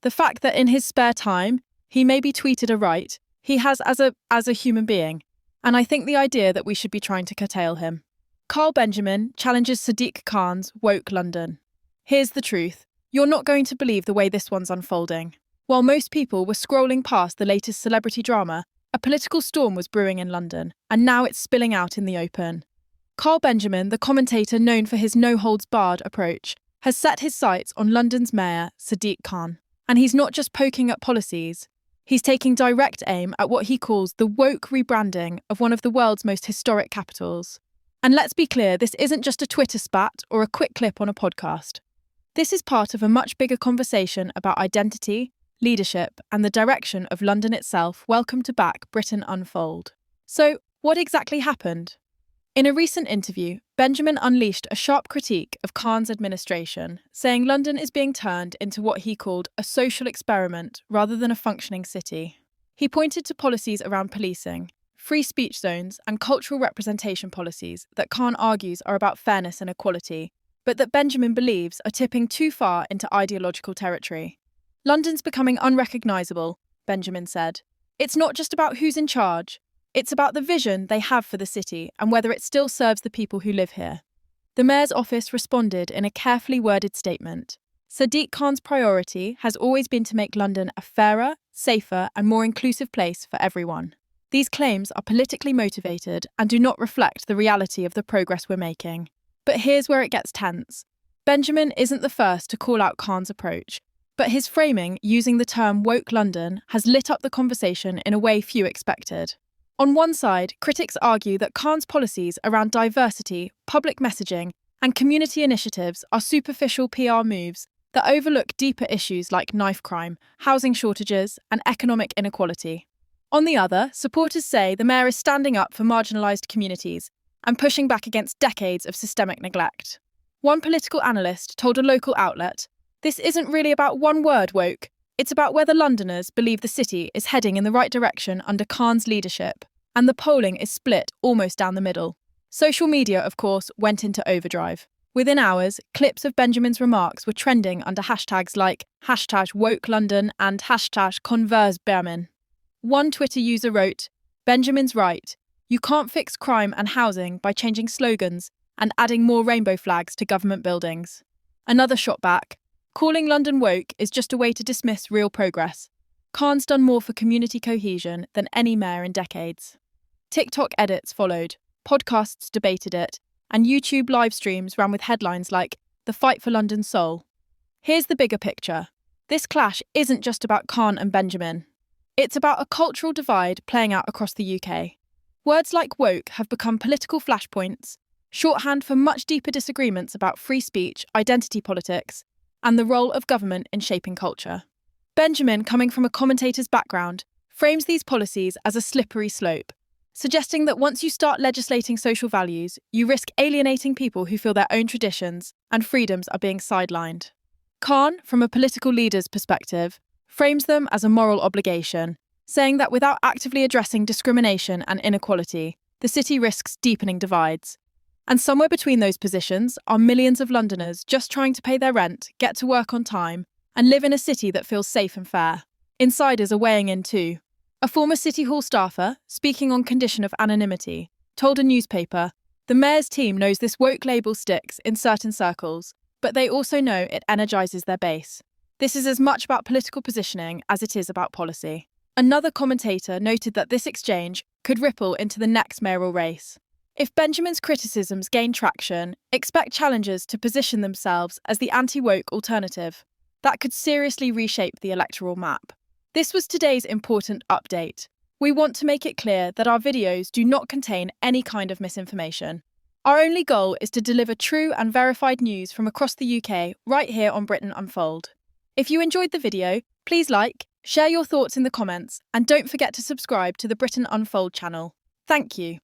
The fact that in his spare time, he maybe tweeted a right, he has as a human being. And I think the idea that we should be trying to curtail him. Carl Benjamin challenges Sadiq Khan's woke London. Here's the truth. You're not going to believe the way this one's unfolding. While most people were scrolling past the latest celebrity drama, a political storm was brewing in London, and now it's spilling out in the open. Carl Benjamin, the commentator known for his no-holds-barred approach, has set his sights on London's mayor, Sadiq Khan. And he's not just poking at policies. He's taking direct aim at what he calls the woke rebranding of one of the world's most historic capitals. And let's be clear, this isn't just a Twitter spat or a quick clip on a podcast. This is part of a much bigger conversation about identity, leadership, and the direction of London itself. Welcome to Back Britain Unfold. So, what exactly happened? In a recent interview, Benjamin unleashed a sharp critique of Khan's administration, saying London is being turned into what he called a social experiment rather than a functioning city. He pointed to policies around policing, free speech zones, and cultural representation policies that Khan argues are about fairness and equality, but that Benjamin believes are tipping too far into ideological territory. London's becoming unrecognisable, Benjamin said. It's not just about who's in charge. It's about the vision they have for the city and whether it still serves the people who live here. The mayor's office responded in a carefully worded statement. Sadiq Khan's priority has always been to make London a fairer, safer, and more inclusive place for everyone. These claims are politically motivated and do not reflect the reality of the progress we're making. But here's where it gets tense. Benjamin isn't the first to call out Khan's approach, but his framing using the term woke London has lit up the conversation in a way few expected. On one side, critics argue that Khan's policies around diversity, public messaging, and community initiatives are superficial PR moves that overlook deeper issues like knife crime, housing shortages, and economic inequality. On the other, supporters say the mayor is standing up for marginalised communities and pushing back against decades of systemic neglect. One political analyst told a local outlet, "This isn't really about one word woke. It's about whether Londoners believe the city is heading in the right direction under Khan's leadership, and the polling is split almost down the middle." Social media, of course, went into overdrive. Within hours, clips of Benjamin's remarks were trending under hashtags like #WokeLondon and #ConversBermin. One Twitter user wrote, "Benjamin's right. You can't fix crime and housing by changing slogans and adding more rainbow flags to government buildings." Another shot back, "Calling London woke is just a way to dismiss real progress. Khan's done more for community cohesion than any mayor in decades." TikTok edits followed, podcasts debated it, and YouTube live streams ran with headlines like, "The Fight for London's Soul." Here's the bigger picture. This clash isn't just about Khan and Benjamin. It's about a cultural divide playing out across the UK. Words like woke have become political flashpoints, shorthand for much deeper disagreements about free speech, identity politics, and the role of government in shaping culture. Benjamin, coming from a commentator's background, frames these policies as a slippery slope, suggesting that once you start legislating social values, you risk alienating people who feel their own traditions and freedoms are being sidelined. Khan, from a political leader's perspective, frames them as a moral obligation, saying that without actively addressing discrimination and inequality, the city risks deepening divides. And somewhere between those positions are millions of Londoners just trying to pay their rent, get to work on time, and live in a city that feels safe and fair. Insiders are weighing in too. A former City Hall staffer, speaking on condition of anonymity, told a newspaper, "The mayor's team knows this woke label sticks in certain circles, but they also know it energises their base. This is as much about political positioning as it is about policy." Another commentator noted that this exchange could ripple into the next mayoral race. If Benjamin's criticisms gain traction, expect challengers to position themselves as the anti-woke alternative. That could seriously reshape the electoral map. This was today's important update. We want to make it clear that our videos do not contain any kind of misinformation. Our only goal is to deliver true and verified news from across the UK right here on Britain Unfold. If you enjoyed the video, please like, share your thoughts in the comments, and don't forget to subscribe to the Britain Unfold channel. Thank you.